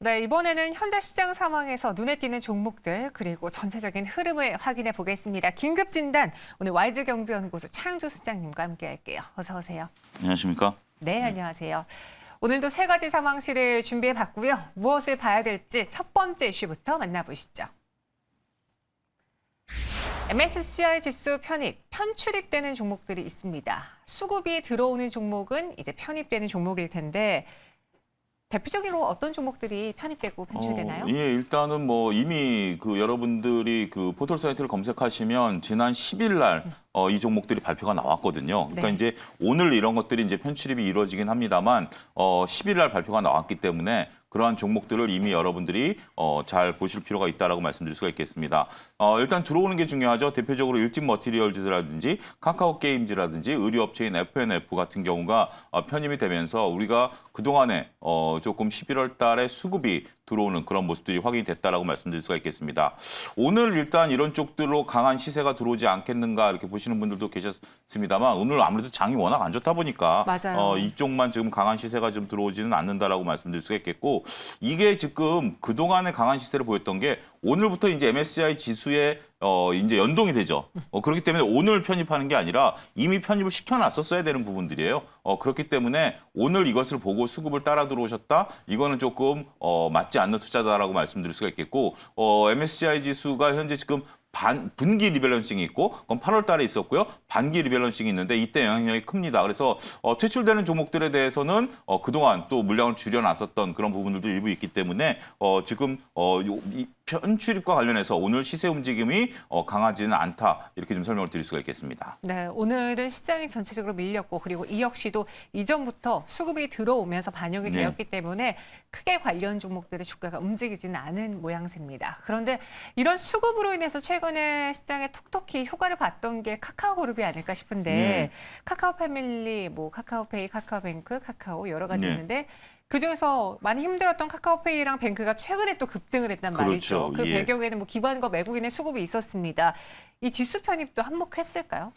네, 이번에는 현재 시장 상황에서 눈에 띄는 종목들 그리고 전체적인 흐름을 확인해 보겠습니다. 긴급 진단 오늘 와이즈경제연구소 차영주 소장님과 함께할게요. 어서 오세요. 안녕하십니까? 네, 안녕하세요. 오늘도 세 가지 상황실을 준비해 봤고요. 무엇을 봐야 될지 첫 번째 이슈부터 만나보시죠. MSCI 지수 편출입되는 종목들이 있습니다. 수급이 들어오는 종목은 이제 편입되는 종목일 텐데 대표적으로 어떤 종목들이 편입되고 편출되나요? 예, 일단은 뭐 이미 여러분들이 포털 사이트를 검색하시면 지난 10일 날 이 종목들이 발표가 나왔거든요. 그러니까 네. 이제 오늘 이런 것들이 이제 편출입이 이루어지긴 합니다만 10일 날 발표가 나왔기 때문에 그러한 종목들을 이미 여러분들이 잘 보실 필요가 있다라고 말씀드릴 수가 있겠습니다. 일단 들어오는 게 중요하죠. 대표적으로 일진 머티리얼즈라든지 카카오 게임즈라든지 의류업체인 FNF 같은 경우가 편입이 되면서 우리가 그동안에 조금 11월 달에 수급이 들어오는 그런 모습들이 확인이 됐다라고 말씀드릴 수가 있겠습니다. 오늘 일단 이런 쪽들로 강한 시세가 들어오지 않겠는가 이렇게 보시는 분들도 계셨습니다만 오늘 아무래도 장이 워낙 안 좋다 보니까 맞아요. 이쪽만 지금 강한 시세가 좀 들어오지는 않는다라고 말씀드릴 수가 있겠고 이게 지금 그동안의 강한 시세를 보였던 게 오늘부터 이제 MSCI 지수에 이제 연동이 되죠. 그렇기 때문에 오늘 편입하는 게 아니라 이미 편입을 시켜놨었어야 되는 부분들이에요. 그렇기 때문에 오늘 이것을 보고 수급을 따라 들어오셨다? 이거는 조금 맞지 않는 투자다라고 말씀드릴 수가 있겠고 MSCI 지수가 현재 지금 분기 리밸런싱이 있고 그건 8월 달에 있었고요. 반기 리밸런싱이 있는데 이때 영향력이 큽니다. 그래서 퇴출되는 종목들에 대해서는 그동안 또 물량을 줄여놨었던 그런 부분들도 일부 있기 때문에 지금 이 편출입과 관련해서 오늘 시세 움직임이 강하지는 않다. 이렇게 좀 설명을 드릴 수가 있겠습니다. 네, 오늘은 시장이 전체적으로 밀렸고 그리고 이 역시도 이전부터 수급이 들어오면서 반영이 네. 되었기 때문에 크게 관련 종목들의 주가가 움직이지는 않은 모양새입니다. 그런데 이런 수급으로 인해서 최근에 시장에 톡톡히 효과를 봤던 게 카카오그룹이 아닐까 싶은데 네. 카카오 패밀리, 뭐 카카오페이, 카카오뱅크, 카카오 여러 가지 네. 있는데 그중에서 많이 힘들었던 카카오페이랑 뱅크가 최근에 또 급등을 했단 말이죠. 그렇죠. 그 예. 배경에는 뭐 기관과 외국인의 수급이 있었습니다. 이 지수 편입도 한몫했을까요?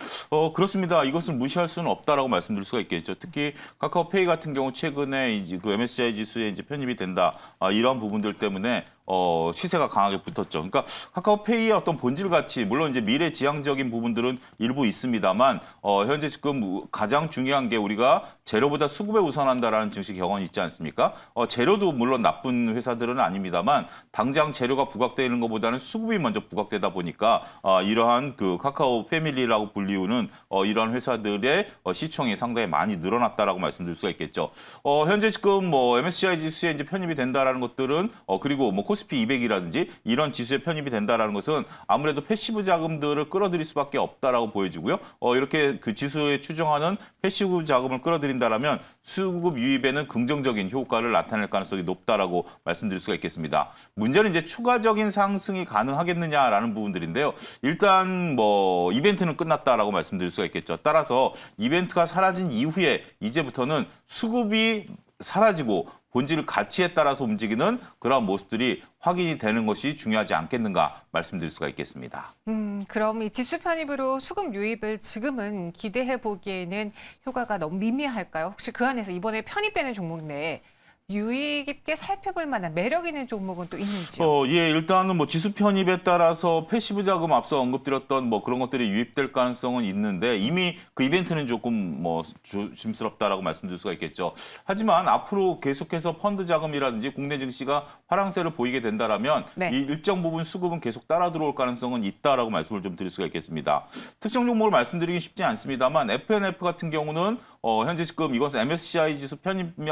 그렇습니다. 이것을 무시할 수는 없다라고 말씀드릴 수가 있겠죠. 특히 카카오페이 같은 경우 최근에 이제 MSCI 지수에 이제 편입이 된다. 이런 부분들 때문에 시세가 강하게 붙었죠. 그러니까 카카오페이의 어떤 본질 가치, 물론 이제 미래지향적인 부분들은 일부 있습니다만 현재 지금 가장 중요한 게 우리가 재료보다 수급에 우선한다라는 증시 격언이 있지 않습니까? 재료도 물론 나쁜 회사들은 아닙니다만 당장 재료가 부각되는 것보다는 수급이 먼저 부각되다 보니까 이러한 카카오 패밀리라고 불리우는 이러한 회사들의 시총이 상당히 많이 늘어났다라고 말씀드릴 수가 있겠죠. 현재 지금 뭐 MSCI 지수에 이제 편입이 된다라는 것들은 그리고 뭐 코스피 200이라든지 이런 지수에 편입이 된다라는 것은 아무래도 패시브 자금들을 끌어들일 수밖에 없다라고 보여지고요. 이렇게 그 지수에 추정하는 패시브 자금을 끌어들인다라면 수급 유입에는 긍정적인 효과를 나타낼 가능성이 높다라고 말씀드릴 수가 있겠습니다. 문제는 이제 추가적인 상승이 가능하겠느냐라는 부분들인데요. 일단 뭐 이벤트는 끝났다라고 말씀드릴 수가 있겠죠. 따라서 이벤트가 사라진 이후에 이제부터는 수급이 사라지고 본질 가치에 따라서 움직이는 그런 모습들이 확인이 되는 것이 중요하지 않겠는가 말씀드릴 수가 있겠습니다. 그럼 이 지수 편입으로 수급 유입을 지금은 기대해 보기에는 효과가 너무 미미할까요? 혹시 그 안에서 이번에 편입되는 종목 내에 유의 깊게 살펴볼 만한 매력 있는 종목은 또 있는지요? 예, 일단은 뭐 지수 편입에 따라서 패시브 자금 앞서 언급드렸던 뭐 그런 것들이 유입될 가능성은 있는데 이미 그 이벤트는 조금 뭐 조심스럽다라고 말씀드릴 수가 있겠죠. 하지만 앞으로 계속해서 펀드 자금이라든지 국내 증시가 화랑세를 보이게 된다라면 네. 이 일정 부분 수급은 계속 따라 들어올 가능성은 있다라고 말씀을 좀 드릴 수가 있겠습니다. 특정 종목을 말씀드리긴 쉽지 않습니다만 FNF 같은 경우는 현재 지금 이것은 MSCI 지수 편입이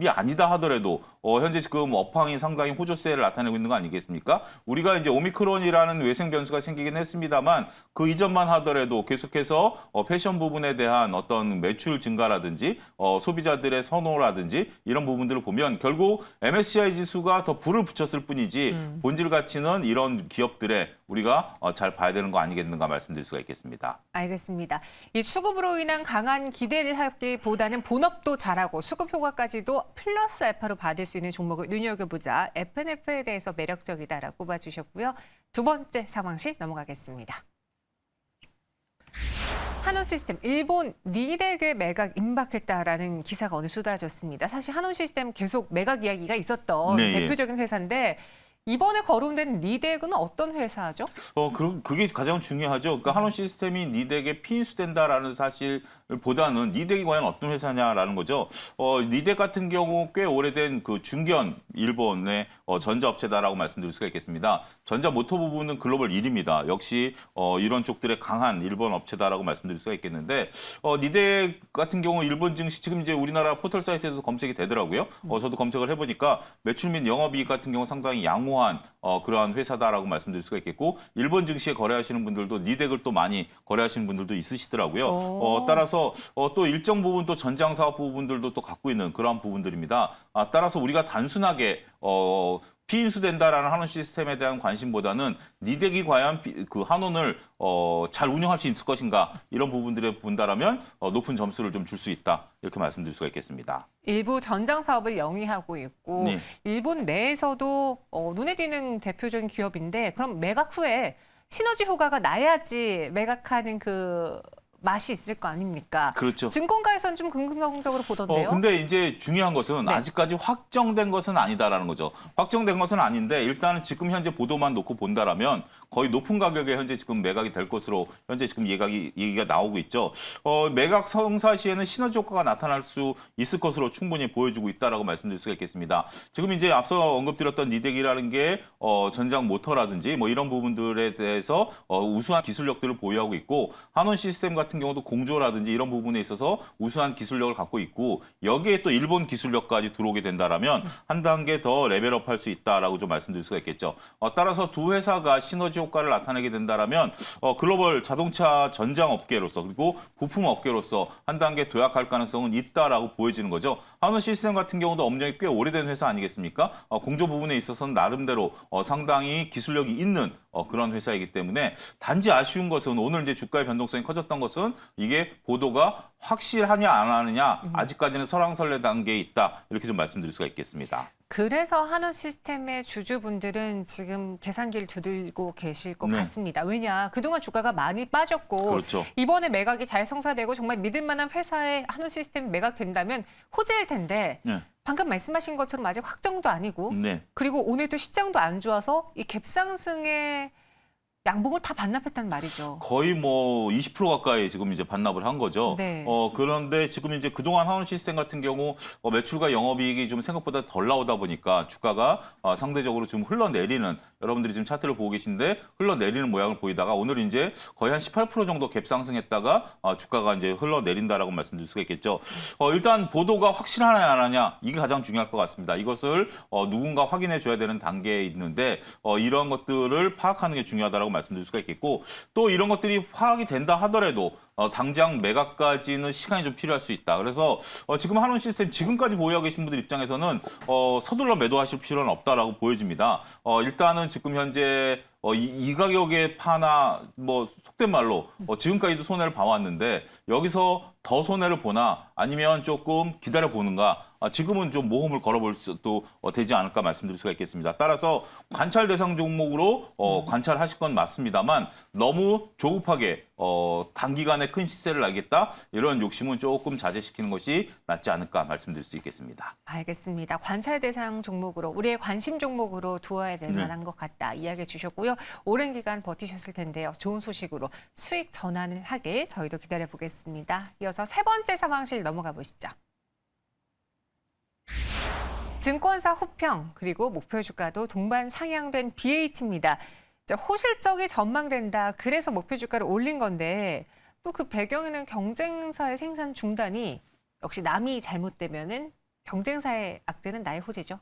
아니다 하더라도 현재 지금 업황이 상당히 호조세를 나타내고 있는 거 아니겠습니까? 우리가 이제 오미크론이라는 외생 변수가 생기긴 했습니다만 그 이전만 하더라도 계속해서 패션 부분에 대한 어떤 매출 증가라든지 소비자들의 선호라든지 이런 부분들을 보면 결국 MSCI 지수가 더 불을 붙였을 뿐이지 본질 가치는 이런 기업들의 우리가 잘 봐야 되는 거 아니겠는가 말씀드릴 수가 있겠습니다. 알겠습니다. 이 수급으로 인한 강한 기대를 하기보다는 본업도 잘하고 수급 효과까지도 플러스 알파로 받을 수 있는 종목을 눈여겨보자. FNF에 대해서 매력적이다라고 꼽아주셨고요. 두 번째 상황실 넘어가겠습니다. 한원시스템 일본 니덱의 매각 임박했다라는 기사가 오늘 쏟아졌습니다. 사실 한원시스템 계속 매각 이야기가 있었던 네, 예. 대표적인 회사인데 이번에 거론된 니덱은 어떤 회사죠? 그게 가장 중요하죠. 그러니까 한원 시스템이 니덱에 피인수된다라는 사실보다는 니덱이 과연 어떤 회사냐라는 거죠. 니덱 같은 경우 꽤 오래된 그 중견 일본의 전자업체다라고 말씀드릴 수가 있겠습니다. 전자 모터 부분은 글로벌 1위입니다. 역시 이런 쪽들의 강한 일본 업체다라고 말씀드릴 수가 있겠는데 니덱 같은 경우 일본 증시 지금 이제 우리나라 포털 사이트에서 검색이 되더라고요. 저도 검색을 해보니까 매출 및 영업이익 같은 경우 상당히 양호한 그러한 회사다라고 말씀드릴 수가 있겠고 일본 증시에 거래하시는 분들도 니덱을 또 많이 거래하시는 분들도 있으시더라고요. 따라서 또 일정 부분 또 전장 사업 부분들도 또 갖고 있는 그러한 부분들입니다. 따라서 우리가 단순하게 피인수된다라는 한원 시스템에 대한 관심보다는 니덱이 과연 그 한원을 잘 운영할 수 있을 것인가 이런 부분들에 본다라면 높은 점수를 좀 줄 수 있다 이렇게 말씀드릴 수가 있겠습니다. 일부 전장 사업을 영위하고 있고 네. 일본 내에서도 눈에 띄는 대표적인 기업인데 그럼 매각 후에 시너지 효과가 나야지 매각하는 그 맛이 있을 거 아닙니까? 그렇죠. 증권가에서는 좀 긍정적으로 보던데요. 근데 이제 중요한 것은 네. 아직까지 확정된 것은 아니다라는 거죠. 확정된 것은 아닌데 일단은 지금 현재 보도만 놓고 본다라면 거의 높은 가격에 현재 지금 매각이 될 것으로 현재 지금 얘기가 나오고 있죠. 매각 성사 시에는 시너지 효과가 나타날 수 있을 것으로 충분히 보여주고 있다라고 말씀드릴 수가 있겠습니다. 지금 이제 앞서 언급드렸던 니덱이라는 게 전장 모터라든지 뭐 이런 부분들에 대해서 우수한 기술력들을 보유하고 있고 한원 시스템 같은 경우도 공조라든지 이런 부분에 있어서 우수한 기술력을 갖고 있고 여기에 또 일본 기술력까지 들어오게 된다라면 한 단계 더 레벨업할 수 있다라고 좀 말씀드릴 수가 있겠죠. 따라서 두 회사가 시너지 효과를 나타내게 된다라면 글로벌 자동차 전장 업계로서 그리고 부품 업계로서 한 단계 도약할 가능성은 있다라고 보여지는 거죠. 한원 시스템 같은 경우도 업력이 꽤 오래된 회사 아니겠습니까? 공조 부분에 있어서는 나름대로 상당히 기술력이 있는 그런 회사이기 때문에 단지 아쉬운 것은 오늘 이제 주가의 변동성이 커졌던 것은 이게 보도가 확실하냐 안 하느냐 아직까지는 설왕설래 단계에 있다 이렇게 좀 말씀드릴 수가 있겠습니다. 그래서 한원 시스템의 주주분들은 지금 계산기를 두들고 계실 것 네. 같습니다. 왜냐 그동안 주가가 많이 빠졌고 그렇죠. 이번에 매각이 잘 성사되고 정말 믿을 만한 회사에 한원 시스템이 매각된다면 호재일 텐데 네. 방금 말씀하신 것처럼 아직 확정도 아니고 네. 그리고 오늘도 시장도 안 좋아서 이 갭상승의 양봉을 다 반납했단 말이죠. 거의 뭐 20% 가까이 지금 이제 반납을 한 거죠. 네. 그런데 지금 이제 그동안 한원 시스템 같은 경우 매출과 영업이익이 좀 생각보다 덜 나오다 보니까 주가가 상대적으로 좀 흘러내리는 여러분들이 지금 차트를 보고 계신데 흘러내리는 모양을 보이다가 오늘 이제 거의 한 18% 정도 갭 상승했다가 주가가 이제 흘러내린다라고 말씀드릴 수가 있겠죠. 일단 보도가 확실하냐 안 하냐 이게 가장 중요할 것 같습니다. 이것을 누군가 확인해 줘야 되는 단계에 있는데 이런 것들을 파악하는 게 중요하다라고 말씀드릴 수가 있겠고 또 이런 것들이 파악이 된다 하더라도 당장 매각까지는 시간이 좀 필요할 수 있다. 그래서 지금 한원 시스템 지금까지 보유하고 계신 분들 입장에서는 서둘러 매도하실 필요는 없다라고 보여집니다. 일단은 지금 현재 이 가격에 파나 뭐 속된 말로 지금까지도 손해를 봐왔는데 여기서 더 손해를 보나 아니면 조금 기다려 보는가 지금은 좀 모험을 걸어볼 수도 되지 않을까 말씀드릴 수가 있겠습니다. 따라서 관찰 대상 종목으로 관찰하실 건 맞습니다만 너무 조급하게 단기간에 큰 시세를 나겠다 이런 욕심은 조금 자제시키는 것이 낫지 않을까 말씀드릴 수 있겠습니다. 알겠습니다. 관찰 대상 종목으로 우리의 관심 종목으로 두어야 될 네. 만한 것 같다 이야기해 주셨고요. 오랜 기간 버티셨을 텐데요. 좋은 소식으로 수익 전환을 하길 저희도 기다려 보겠습니다. 이어서 세 번째 상황실 넘어가 보시죠. 증권사 호평 그리고 목표 주가도 동반 상향된 BH입니다. 호실적이 전망된다. 그래서 목표 주가를 올린 건데 또 그 배경에는 경쟁사의 생산 중단이 역시 남이 잘못되면은 경쟁사의 악재는 나의 호재죠.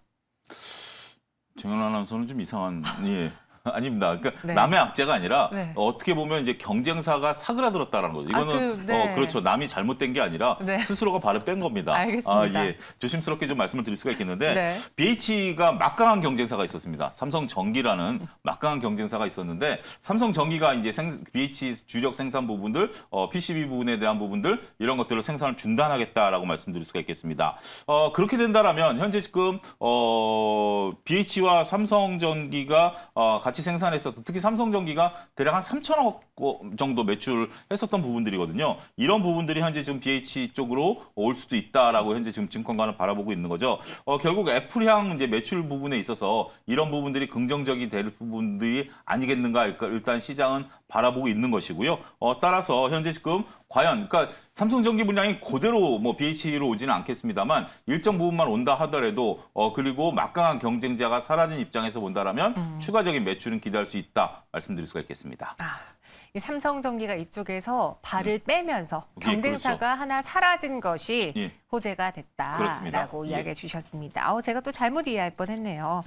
정현 아나운서는 좀 이상한 예. 아닙니다. 그러니까 네. 남의 악재가 아니라 네. 어떻게 보면 이제 경쟁사가 사그라들었다는 거죠. 이거는 네. 그렇죠. 남이 잘못된 게 아니라 네. 스스로가 발을 뺀 겁니다. 알겠습니다. 예. 조심스럽게 좀 말씀을 드릴 수가 있겠는데 네. BH가 막강한 경쟁사가 있었습니다. 삼성전기라는 막강한 경쟁사가 있었는데 삼성전기가 이제 BH 주력 생산 부분들, PCB 부분에 대한 부분들 이런 것들을 생산을 중단하겠다라고 말씀드릴 수가 있겠습니다. 그렇게 된다라면 현재 지금 BH와 삼성전기가 같이 같이 생산했었던 특히 삼성전기가 대략 한 3천억 정도 매출했었던 부분들이거든요. 이런 부분들이 현재 지금 BH 쪽으로 올 수도 있다라고 현재 지금 증권가는 바라보고 있는 거죠. 결국 애플향 이제 매출 부분에 있어서 이런 부분들이 긍정적이 될 부분들이 아니겠는가 일단 시장은 바라보고 있는 것이고요. 따라서 현재 지금 과연 그러니까 삼성전기 분량이 그대로 뭐 BH로 오지는 않겠습니다만 일정 부분만 온다 하더라도 그리고 막강한 경쟁자가 사라진 입장에서 본다라면 추가적인 매출은 기대할 수 있다 말씀드릴 수가 있겠습니다. 이 삼성전기가 이쪽에서 발을 빼면서 예, 경쟁사가 그렇죠. 하나 사라진 것이 예. 호재가 그렇습니다. 됐다라고 예. 이야기해 주셨습니다. 제가 또 잘못 이해할 뻔했네요.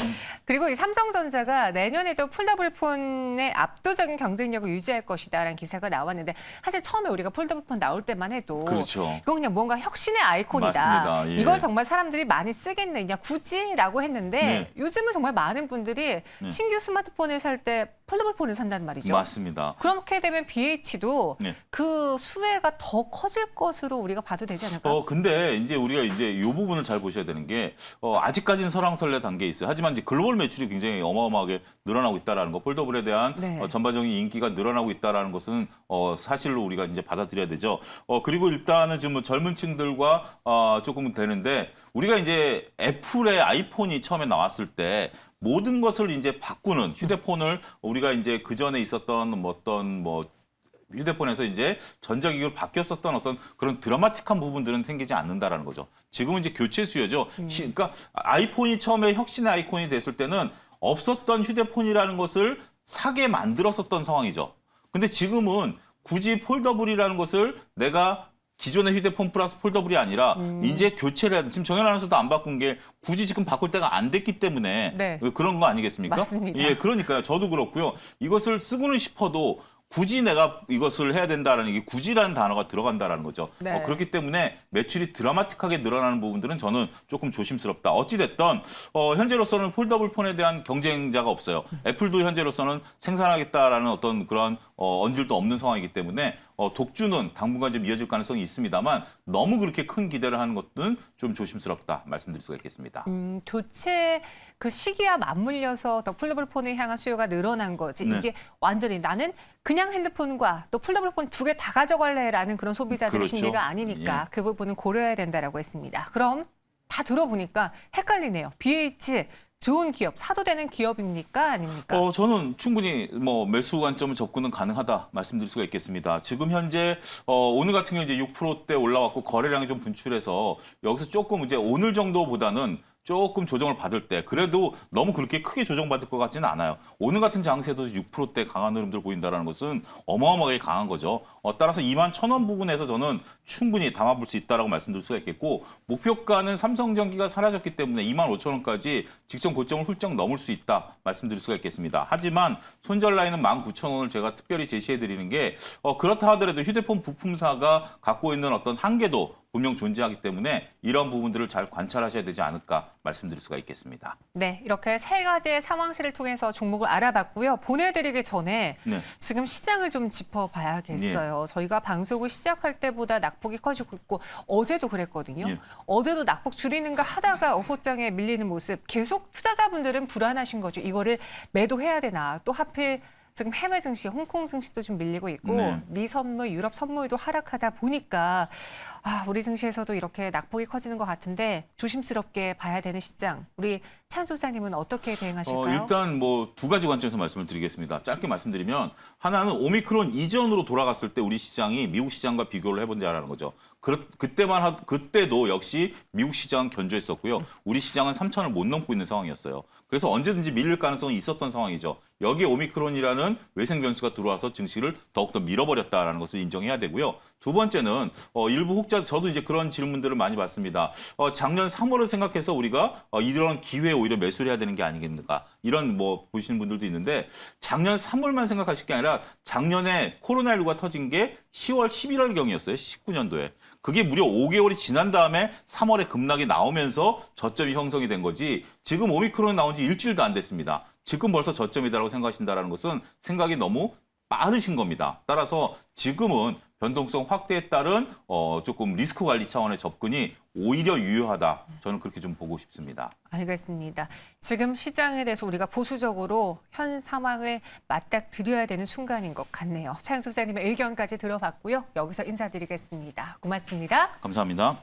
그리고 이 삼성전자가 내년에도 폴더블폰의 압도적인 경쟁력을 유지할 것이다라는 기사가 나왔는데 사실 처음에 우리가 폴더블폰 나올 때만 해도 그렇죠. 이거 그냥 뭔가 혁신의 아이콘이다. 맞습니다. 예. 이걸 정말 사람들이 많이 쓰겠느냐 굳이라고 했는데 네. 요즘은 정말 많은 분들이 네. 신규 스마트폰을 살 때 폴더블폰을 산단 말이죠. 맞습니다. 그렇게 되면 BH도 네. 그 수혜가 더 커질 것으로 우리가 봐도 되지 않을까요? 근데 이제 우리가 이제 이 부분을 잘 보셔야 되는 게 아직까지는 설왕설래 단계에 있어요. 하지만 이제 글로벌 매출이 굉장히 어마어마하게 늘어나고 있다라는 거, 폴더블에 대한 네. 전반적인 인기가 늘어나고 있다라는 것은 사실로 우리가 이제 받아들여야 되죠. 그리고 일단은 지금 뭐 젊은층들과 조금 되는데 우리가 이제 애플의 아이폰이 처음에 나왔을 때 모든 것을 이제 바꾸는 휴대폰을 우리가 이제 그 전에 있었던 어떤 휴대폰에서 이제 전자기기로 바뀌었었던 어떤 그런 드라마틱한 부분들은 생기지 않는다라는 거죠. 지금은 이제 교체 수요죠. 그러니까 아이폰이 처음에 혁신의 아이콘이 됐을 때는 없었던 휴대폰이라는 것을 사게 만들었었던 상황이죠. 근데 지금은 굳이 폴더블이라는 것을 내가 기존의 휴대폰 플러스 폴더블이 아니라 이제 교체를 해야 돼. 지금 정현 아나운서도 안 바꾼 게 굳이 지금 바꿀 때가 안 됐기 때문에 네. 그런 거 아니겠습니까? 맞습니다. 예, 그러니까요. 저도 그렇고요. 이것을 쓰고는 싶어도 굳이 내가 이것을 해야 된다라는 게 굳이라는 단어가 들어간다라는 거죠. 네. 그렇기 때문에 매출이 드라마틱하게 늘어나는 부분들은 저는 조금 조심스럽다. 어찌됐든 현재로서는 폴더블 폰에 대한 경쟁자가 없어요. 애플도 현재로서는 생산하겠다라는 어떤 그런 언질도 없는 상황이기 때문에 독주는 당분간 좀 이어질 가능성이 있습니다만 너무 그렇게 큰 기대를 하는 것은 좀 조심스럽다 말씀드릴 수가 있겠습니다. 교체 그 시기와 맞물려서 더 폴더블폰을 향한 수요가 늘어난 거지. 네. 이게 완전히 나는 그냥 핸드폰과 또 폴더블폰 두 개 다 가져갈래라는 그런 소비자들의 그렇죠. 심리가 아니니까 예. 그 부분은 고려해야 된다라고 했습니다. 그럼 다 들어보니까 헷갈리네요. BH 좋은 기업, 사도 되는 기업입니까? 아닙니까? 저는 충분히 매수 관점을 접근은 가능하다 말씀드릴 수가 있겠습니다. 지금 현재 오늘 같은 경우 이제 6%대 올라왔고 거래량이 좀 분출해서 여기서 조금 이제 오늘 정도보다는 조금 조정을 받을 때 그래도 너무 그렇게 크게 조정받을 것 같지는 않아요. 오늘 같은 장세도 6%대 강한 흐름들 보인다는 것은 어마어마하게 강한 거죠. 따라서 21,000원 부분에서 저는 충분히 담아볼 수 있다라고 말씀드릴 수가 있겠고 목표가는 삼성전기가 사라졌기 때문에 25,000원까지 직전 고점을 훌쩍 넘을 수 있다 말씀드릴 수가 있겠습니다. 하지만 손절 라인은 19,000원을 제가 특별히 제시해드리는 게 그렇다 하더라도 휴대폰 부품사가 갖고 있는 어떤 한계도 분명 존재하기 때문에 이런 부분들을 잘 관찰하셔야 되지 않을까 말씀드릴 수가 있겠습니다. 네, 이렇게 세 가지의 상황실을 통해서 종목을 알아봤고요. 보내드리기 전에 네. 지금 시장을 좀 짚어봐야겠어요. 저희가 방송을 시작할 때보다 낙폭이 커지고 있고 어제도 그랬거든요. 예. 어제도 낙폭 줄이는가 하다가 어포장에 밀리는 모습 계속 투자자분들은 불안하신 거죠. 이거를 매도해야 되나 또 하필 지금 해외 증시, 홍콩 증시도 좀 밀리고 있고 네. 미 선물, 유럽 선물도 하락하다 보니까 우리 증시에서도 이렇게 낙폭이 커지는 것 같은데 조심스럽게 봐야 되는 시장. 우리 찬 소장님은 어떻게 대응하실까요? 일단 두 가지 관점에서 말씀을 드리겠습니다. 짧게 말씀드리면 하나는 오미크론 이전으로 돌아갔을 때 우리 시장이 미국 시장과 비교를 해본다라는 거죠. 그때도 역시 미국 시장은 견조했었고요. 우리 시장은 3천을 못 넘고 있는 상황이었어요. 그래서 언제든지 밀릴 가능성이 있었던 상황이죠. 여기에 오미크론이라는 외생 변수가 들어와서 증시를 더욱더 밀어버렸다라는 것을 인정해야 되고요. 두 번째는 일부 혹자 저도 이제 그런 질문들을 많이 받습니다. 작년 3월을 생각해서 우리가 이런 기회에 오히려 매수를 해야 되는 게 아니겠는가 이런 보시는 분들도 있는데 작년 3월만 생각하실 게 아니라 작년에 코로나19가 터진 게 10월, 11월경이었어요. 19년도에. 그게 무려 5개월이 지난 다음에 3월에 급락이 나오면서 저점이 형성이 된 거지 지금 오미크론이 나온 지 일주일도 안 됐습니다. 지금 벌써 저점이다라고 생각하신다는 것은 생각이 너무 빠르신 겁니다. 따라서 지금은 변동성 확대에 따른 조금 리스크 관리 차원의 접근이 오히려 유효하다. 저는 그렇게 좀 보고 싶습니다. 알겠습니다. 지금 시장에 대해서 우리가 보수적으로 현 상황을 맞닥뜨려야 되는 순간인 것 같네요. 차영 소장님의 의견까지 들어봤고요. 여기서 인사드리겠습니다. 고맙습니다. 감사합니다.